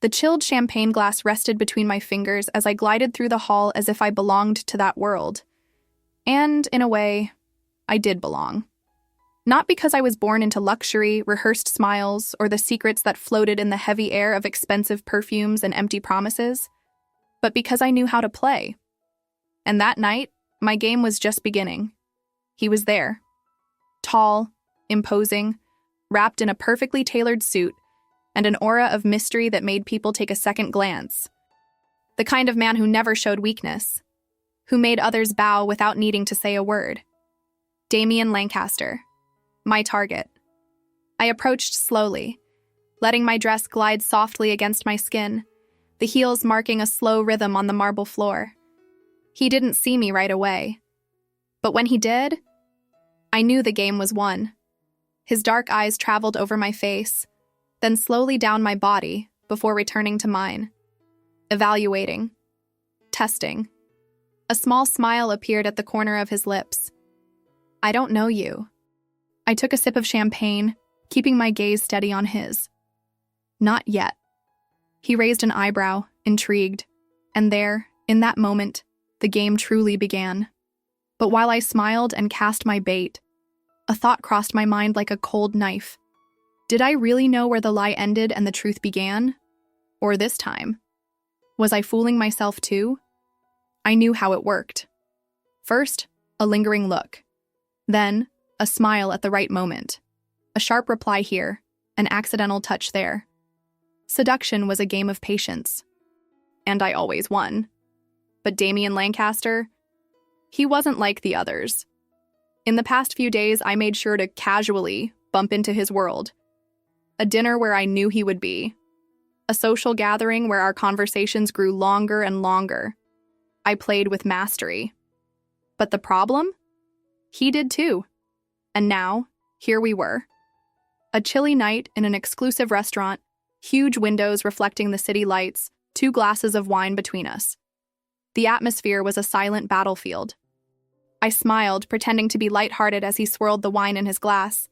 The chilled champagne glass rested between my fingers as I glided through the hall as if I belonged to that world. And, in a way, I did belong. Not because I was born into luxury, rehearsed smiles, or the secrets that floated in the heavy air of expensive perfumes and empty promises, but because I knew how to play. And that night, my game was just beginning. He was there. Tall, imposing, wrapped in a perfectly tailored suit, and an aura of mystery that made people take a second glance. The kind of man who never showed weakness, who made others bow without needing to say a word. Damian Lancaster, my target. I approached slowly, letting my dress glide softly against my skin, the heels marking a slow rhythm on the marble floor. He didn't see me right away, but when he did, I knew the game was won. His dark eyes traveled over my face, then slowly down my body before returning to mine. Evaluating. Testing. A small smile appeared at the corner of his lips. I don't know you. I took a sip of champagne, keeping my gaze steady on his. Not yet. He raised an eyebrow, intrigued, and there, in that moment, the game truly began. But while I smiled and cast my bait, a thought crossed my mind like a cold knife. Did I really know where the lie ended and the truth began? Or this time? Was I fooling myself too? I knew how it worked. First, a lingering look. Then, a smile at the right moment. A sharp reply here, an accidental touch there. Seduction was a game of patience. And I always won. But Damian Lancaster? He wasn't like the others. In the past few days, I made sure to casually bump into his world. A dinner where I knew he would be. A social gathering where our conversations grew longer and longer. I played with mastery. But the problem? He did too. And now, here we were. A chilly night in an exclusive restaurant, huge windows reflecting the city lights, 2 glasses of wine between us. The atmosphere was a silent battlefield. I smiled, pretending to be lighthearted as he swirled the wine in his glass.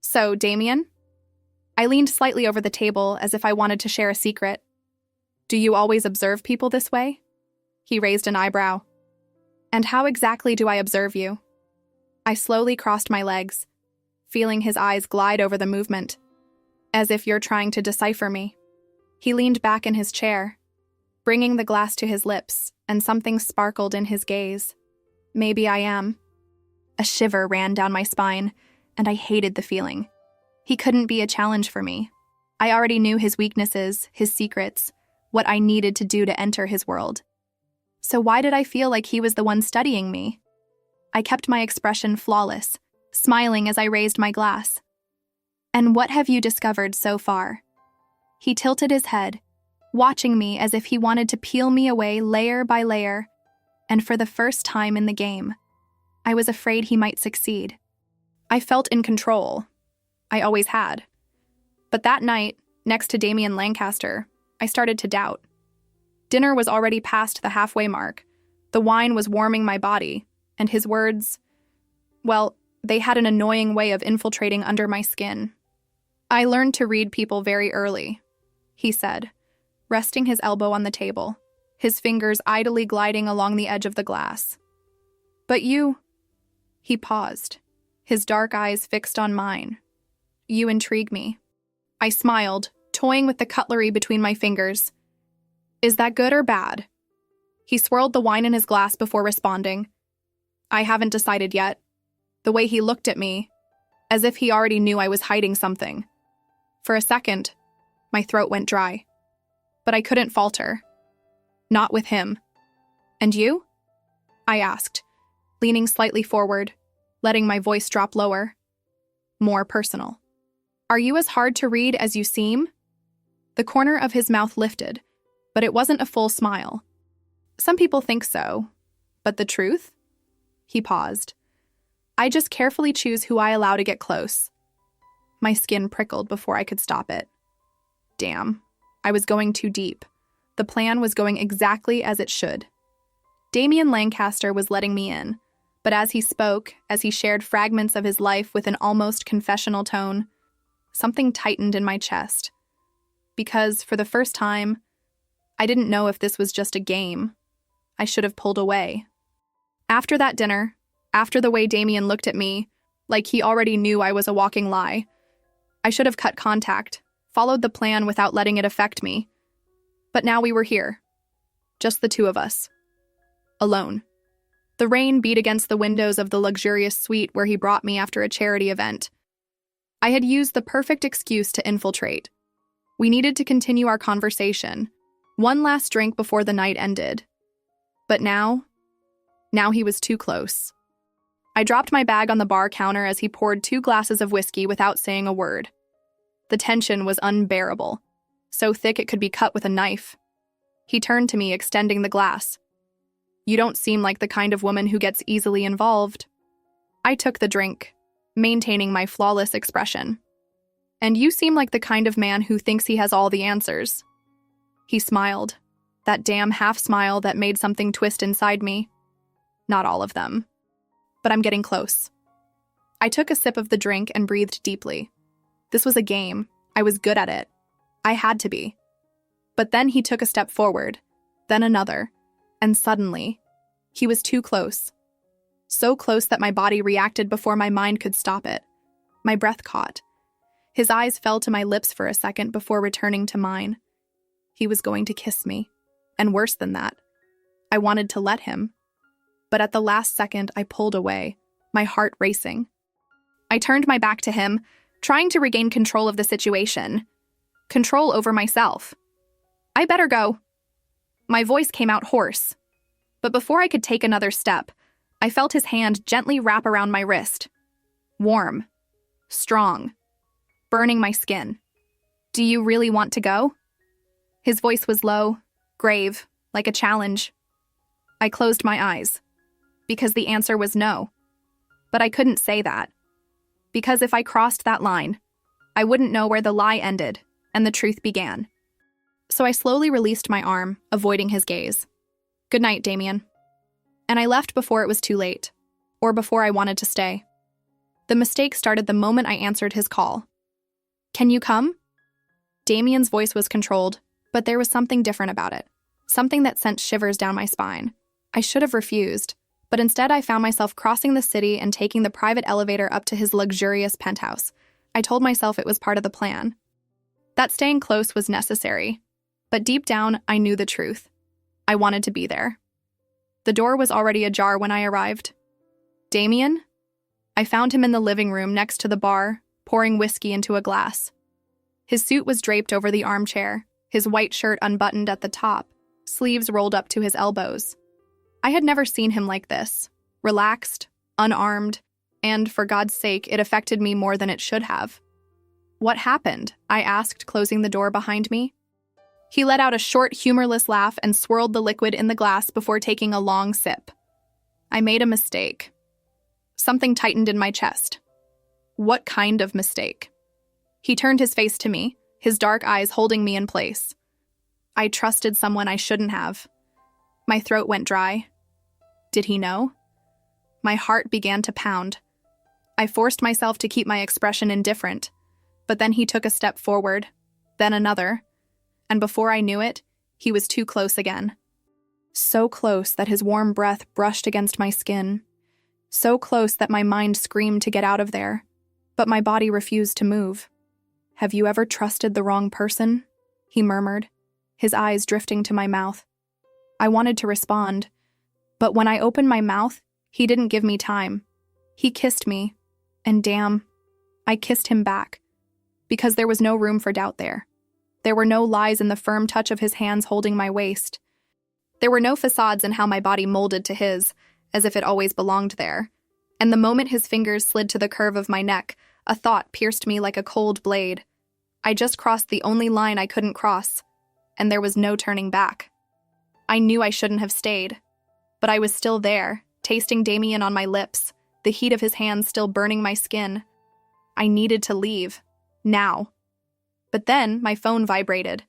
So, Damian? I leaned slightly over the table as if I wanted to share a secret. Do you always observe people this way? He raised an eyebrow. And how exactly do I observe you? I slowly crossed my legs, feeling his eyes glide over the movement, as if you're trying to decipher me. He leaned back in his chair, bringing the glass to his lips, and something sparkled in his gaze. Maybe I am. A shiver ran down my spine, and I hated the feeling. He couldn't be a challenge for me. I already knew his weaknesses, his secrets, what I needed to do to enter his world. So why did I feel like he was the one studying me? I kept my expression flawless, smiling as I raised my glass. And what have you discovered so far? He tilted his head, watching me as if he wanted to peel me away layer by layer, and for the first time in the game, I was afraid he might succeed. I felt in control. I always had. But that night, next to Damian Lancaster, I started to doubt. Dinner was already past the halfway mark. The wine was warming my body, and his words, well, they had an annoying way of infiltrating under my skin. I learned to read people very early, he said, resting his elbow on the table, his fingers idly gliding along the edge of the glass. But you... He paused, his dark eyes fixed on mine. You intrigue me. I smiled, toying with the cutlery between my fingers. Is that good or bad? He swirled the wine in his glass before responding. I haven't decided yet. The way he looked at me, as if he already knew I was hiding something. For a second, my throat went dry. But I couldn't falter. Not with him. And you? I asked, leaning slightly forward, letting my voice drop lower. More personal. Are you as hard to read as you seem? The corner of his mouth lifted, but it wasn't a full smile. Some people think so, but the truth? He paused. I just carefully choose who I allow to get close. My skin prickled before I could stop it. Damn, I was going too deep. The plan was going exactly as it should. Damian Lancaster was letting me in, but as he spoke, as he shared fragments of his life with an almost confessional tone, something tightened in my chest. because, for the first time, I didn't know if this was just a game. I should have pulled away. After that dinner, after the way Damien looked at me, like he already knew I was a walking lie, I should have cut contact, followed the plan without letting it affect me. But now we were here. Just the two of us. Alone. The rain beat against the windows of the luxurious suite where he brought me after a charity event. I had used the perfect excuse to infiltrate. We needed to continue our conversation. One last drink before the night ended. But now he was too close. I dropped my bag on the bar counter as he poured 2 glasses of whiskey without saying a word. The tension was unbearable, so thick it could be cut with a knife. He turned to me, extending the glass. "You don't seem like the kind of woman who gets easily involved." I took the drink, maintaining my flawless expression. "And you seem like the kind of man who thinks he has all the answers." He smiled, that damn half-smile that made something twist inside me. Not all of them. But I'm getting close. I took a sip of the drink and breathed deeply. This was a game. I was good at it. I had to be. But then he took a step forward, then another, and suddenly, he was too close. So close that my body reacted before my mind could stop it. My breath caught. His eyes fell to my lips for a second before returning to mine. He was going to kiss me. And worse than that, I wanted to let him. But at the last second, I pulled away, my heart racing. I turned my back to him, trying to regain control of the situation. Control over myself. "I better go." My voice came out hoarse. But before I could take another step, I felt his hand gently wrap around my wrist. Warm. Strong. Burning my skin. "Do you really want to go?" His voice was low, grave, like a challenge. I closed my eyes, because the answer was no. But I couldn't say that. Because if I crossed that line, I wouldn't know where the lie ended and the truth began. So I slowly released my arm, avoiding his gaze. "Good night, Damien." And I left before it was too late, or before I wanted to stay. The mistake started the moment I answered his call. "Can you come?" Damien's voice was controlled, but there was something different about it. Something that sent shivers down my spine. I should have refused, but instead I found myself crossing the city and taking the private elevator up to his luxurious penthouse. I told myself it was part of the plan. That staying close was necessary, but deep down I knew the truth. I wanted to be there. The door was already ajar when I arrived. "Damien?" I found him in the living room next to the bar, pouring whiskey into a glass. His suit was draped over the armchair, his white shirt unbuttoned at the top, sleeves rolled up to his elbows. I had never seen him like this, relaxed, unarmed, and, for God's sake, it affected me more than it should have. "What happened?" I asked, closing the door behind me. He let out a short, humorless laugh and swirled the liquid in the glass before taking a long sip. "I made a mistake." Something tightened in my chest. What kind of mistake? He turned his face to me, his dark eyes holding me in place. I trusted someone I shouldn't have. My throat went dry. Did he know? My heart began to pound. I forced myself to keep my expression indifferent, but then he took a step forward, then another, and before I knew it, he was too close again. So close that his warm breath brushed against my skin. So close that my mind screamed to get out of there, but my body refused to move. "Have you ever trusted the wrong person?" he murmured, his eyes drifting to my mouth. I wanted to respond, but when I opened my mouth, he didn't give me time. He kissed me, and damn, I kissed him back, because there was no room for doubt there. There were no lies in the firm touch of his hands holding my waist. There were no facades in how my body molded to his, as if it always belonged there. And the moment his fingers slid to the curve of my neck, a thought pierced me like a cold blade. I just crossed the only line I couldn't cross, and there was no turning back. I knew I shouldn't have stayed, but I was still there, tasting Damien on my lips, the heat of his hands still burning my skin. I needed to leave. Now. But then my phone vibrated.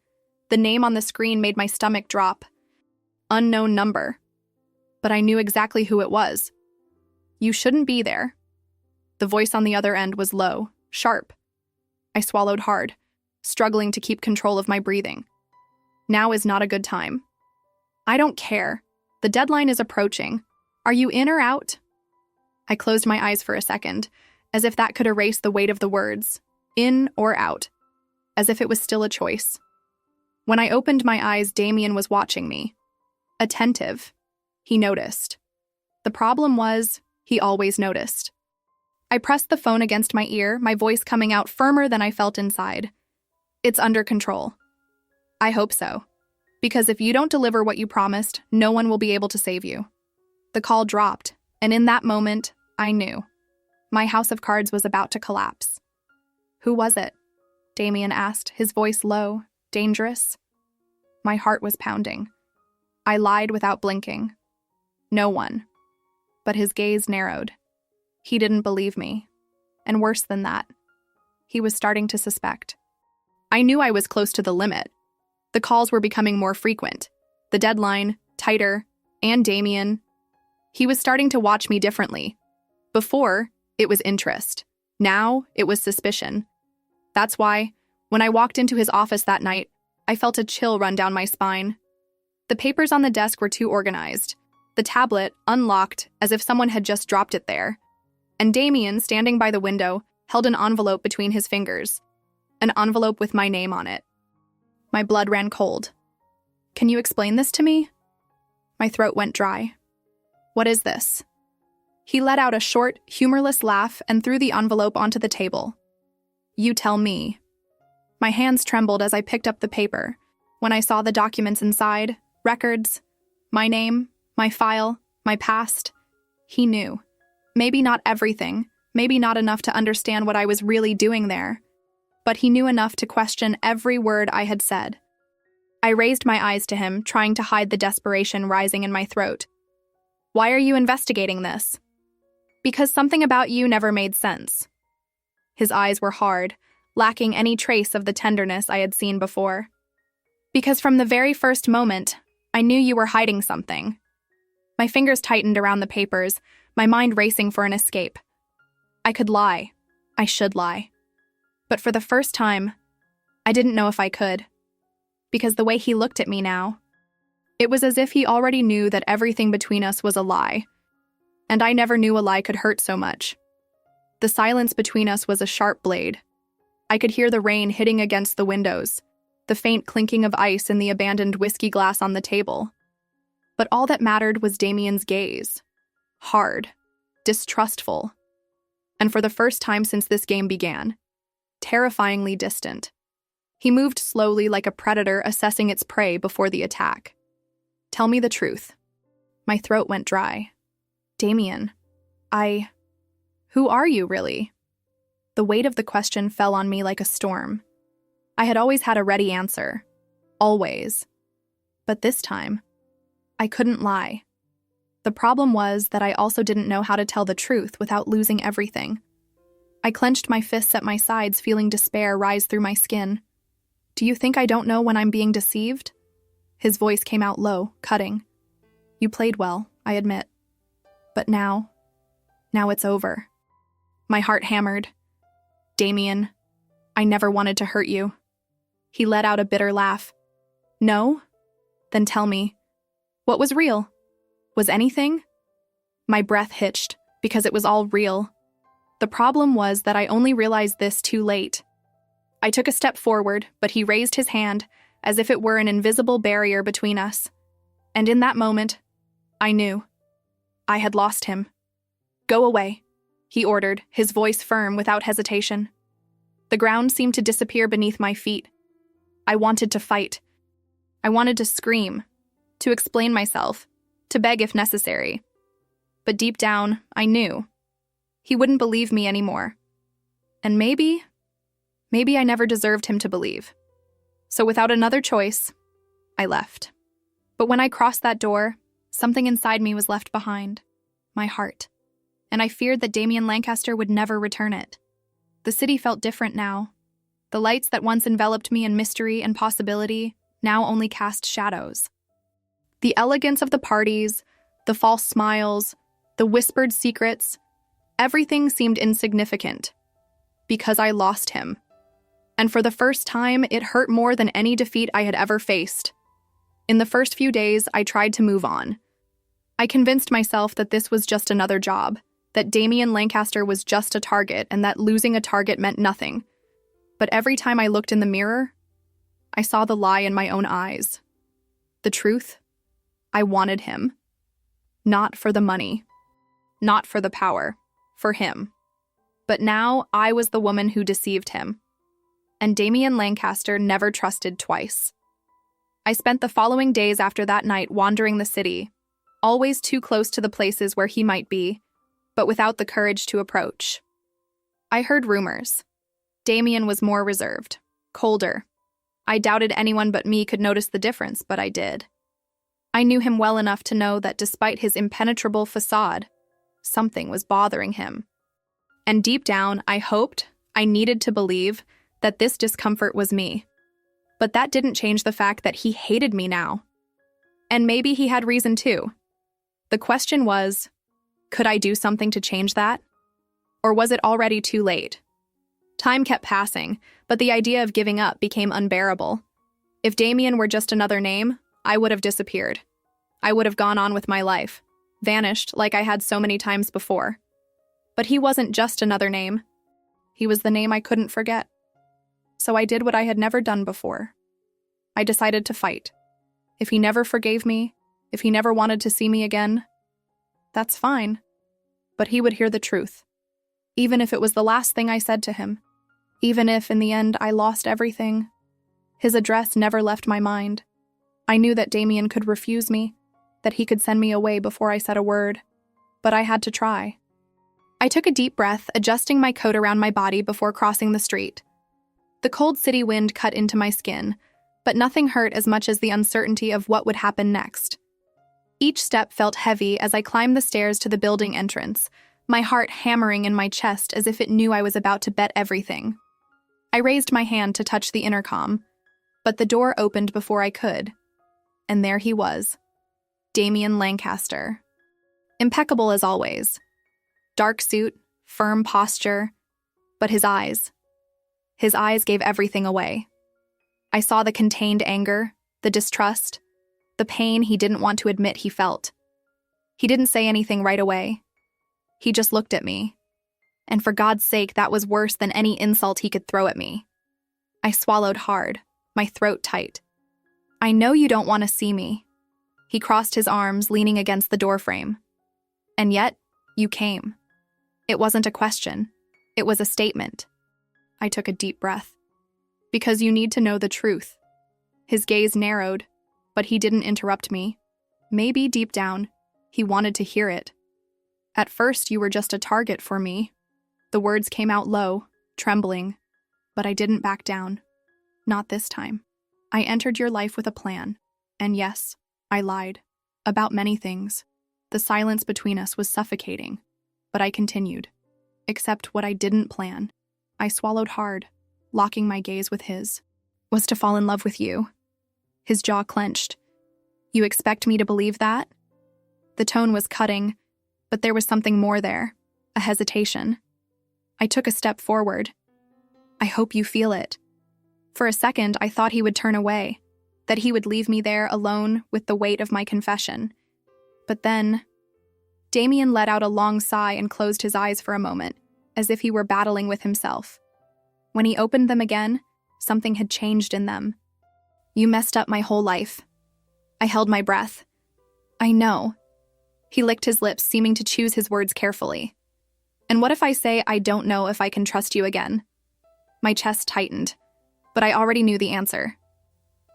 The name on the screen made my stomach drop. Unknown number. But I knew exactly who it was. "You shouldn't be there." The voice on the other end was low, sharp. I swallowed hard. struggling to keep control of my breathing. Now is not a good time. I don't care. The deadline is approaching. Are you in or out? I closed my eyes for a second, as if that could erase the weight of the words, in or out, as if it was still a choice. When I opened my eyes, Damien was watching me. Attentive. He noticed. The problem was, he always noticed. I pressed the phone against my ear, my voice coming out firmer than I felt inside. It's under control. I hope so. Because if you don't deliver what you promised, no one will be able to save you. The call dropped, and in that moment, I knew. My house of cards was about to collapse. Who was it? Damien asked, his voice low, dangerous. My heart was pounding. I lied without blinking. No one. But his gaze narrowed. He didn't believe me. And worse than that, he was starting to suspect. I knew I was close to the limit. The calls were becoming more frequent. The deadline, tighter, and Damien. He was starting to watch me differently. Before, it was interest. Now, it was suspicion. That's why, when I walked into his office that night, I felt a chill run down my spine. The papers on the desk were too organized. The tablet, unlocked, as if someone had just dropped it there. And Damien, standing by the window, held an envelope between his fingers. An envelope with my name on it. My blood ran cold. Can you explain this to me? My throat went dry. What is this? He let out a short, humorless laugh and threw the envelope onto the table. You tell me. My hands trembled as I picked up the paper. When I saw the documents inside, records, my name, my file, my past, he knew. Maybe not everything, maybe not enough to understand what I was really doing there, but he knew enough to question every word I had said. I raised my eyes to him, trying to hide the desperation rising in my throat. Why are you investigating this? Because something about you never made sense. His eyes were hard, lacking any trace of the tenderness I had seen before. Because from the very first moment, I knew you were hiding something. My fingers tightened around the papers, my mind racing for an escape. I could lie. I should lie. But for the first time, I didn't know if I could. Because the way he looked at me now, it was as if he already knew that everything between us was a lie. And I never knew a lie could hurt so much. The silence between us was a sharp blade. I could hear the rain hitting against the windows, the faint clinking of ice in the abandoned whiskey glass on the table. But all that mattered was Damien's gaze. Hard, distrustful, and for the first time since this game began, terrifyingly distant. He moved slowly like a predator assessing its prey before the attack. Tell me the truth. My throat went dry. Damien, who are you really? The weight of the question fell on me like a storm. I had always had a ready answer. Always. But this time, I couldn't lie. The problem was that I also didn't know how to tell the truth without losing everything. I clenched my fists at my sides, feeling despair rise through my skin. Do you think I don't know when I'm being deceived? His voice came out low, cutting. You played well, I admit. But now it's over. My heart hammered. Damien, I never wanted to hurt you. He let out a bitter laugh. No? Then tell me, what was real? Was anything? My breath hitched, because it was all real. The problem was that I only realized this too late. I took a step forward, but he raised his hand, as if it were an invisible barrier between us. And in that moment, I knew. I had lost him. Go away, he ordered, his voice firm without hesitation. The ground seemed to disappear beneath my feet. I wanted to fight. I wanted to scream, to explain myself, to beg if necessary. But deep down, I knew. He wouldn't believe me anymore. And maybe I never deserved him to believe. So without another choice, I left. But when I crossed that door, something inside me was left behind. My heart. And I feared that Damien Lancaster would never return it. The city felt different now. The lights that once enveloped me in mystery and possibility now only cast shadows. The elegance of the parties, the false smiles, the whispered secrets, everything seemed insignificant. Because I lost him. And for the first time, it hurt more than any defeat I had ever faced. In the first few days, I tried to move on. I convinced myself that this was just another job, that Damien Lancaster was just a target, and that losing a target meant nothing. But every time I looked in the mirror, I saw the lie in my own eyes. The truth? I wanted him. Not for the money. Not for the power. For him. But now I was the woman who deceived him. And Damien Lancaster never trusted twice. I spent the following days after that night wandering the city, always too close to the places where he might be, but without the courage to approach. I heard rumors. Damien was more reserved, colder. I doubted anyone but me could notice the difference, but I did. I knew him well enough to know that despite his impenetrable facade, something was bothering him. And deep down, I hoped, I needed to believe, that this discomfort was me. But that didn't change the fact that he hated me now. And maybe he had reason too. The question was, could I do something to change that? Or was it already too late? Time kept passing, but the idea of giving up became unbearable. If Damien were just another name, I would have disappeared. I would have gone on with my life, vanished like I had so many times before. But he wasn't just another name. He was the name I couldn't forget. So I did what I had never done before. I decided to fight. If he never forgave me, if he never wanted to see me again, that's fine. But he would hear the truth. Even if it was the last thing I said to him. Even if, in the end, I lost everything. His address never left my mind. I knew that Damien could refuse me, that he could send me away before I said a word. But I had to try. I took a deep breath, adjusting my coat around my body before crossing the street. The cold city wind cut into my skin, but nothing hurt as much as the uncertainty of what would happen next. Each step felt heavy as I climbed the stairs to the building entrance, my heart hammering in my chest as if it knew I was about to bet everything. I raised my hand to touch the intercom, but the door opened before I could. And there he was, Damien Lancaster. Impeccable as always. Dark suit, firm posture, but his eyes gave everything away. I saw the contained anger, the distrust, the pain he didn't want to admit he felt. He didn't say anything right away. He just looked at me. And for God's sake, that was worse than any insult he could throw at me. I swallowed hard, my throat tight. I know you don't want to see me. He crossed his arms, leaning against the doorframe. And yet, you came. It wasn't a question. It was a statement. I took a deep breath. Because you need to know the truth. His gaze narrowed, but he didn't interrupt me. Maybe deep down, he wanted to hear it. At first, you were just a target for me. The words came out low, trembling, but I didn't back down. Not this time. I entered your life with a plan. And yes, I lied. About many things. The silence between us was suffocating. But I continued. Except what I didn't plan. I swallowed hard, locking my gaze with his. Was to fall in love with you. His jaw clenched. You expect me to believe that? The tone was cutting, but there was something more there. A hesitation. I took a step forward. I hope you feel it. For a second, I thought he would turn away, that he would leave me there alone with the weight of my confession. But then, Damien let out a long sigh and closed his eyes for a moment, as if he were battling with himself. When he opened them again, something had changed in them. You messed up my whole life. I held my breath. I know. He licked his lips, seeming to choose his words carefully. And what if I say I don't know if I can trust you again? My chest tightened, but I already knew the answer.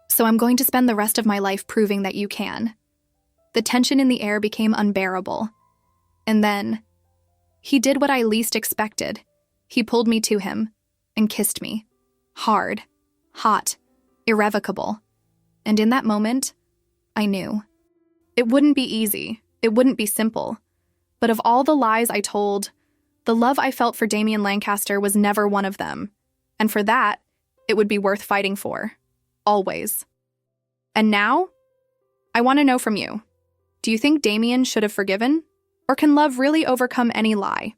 So I'm going to spend the rest of my life proving that you can. The tension in the air became unbearable. And then, he did what I least expected. He pulled me to him and kissed me. Hard, hot, irrevocable. And in that moment, I knew. It wouldn't be easy. It wouldn't be simple. But of all the lies I told, the love I felt for Damien Lancaster was never one of them. And for that, it would be worth fighting for. Always. And now, I want to know from you. Do you think Damien should have forgiven? Or can love really overcome any lie?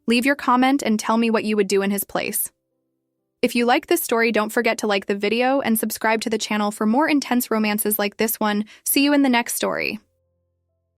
Leave your comment and tell me what you would do in his place. If you like this story, don't forget to like the video and subscribe to the channel for more intense romances like this one. See you in the next story.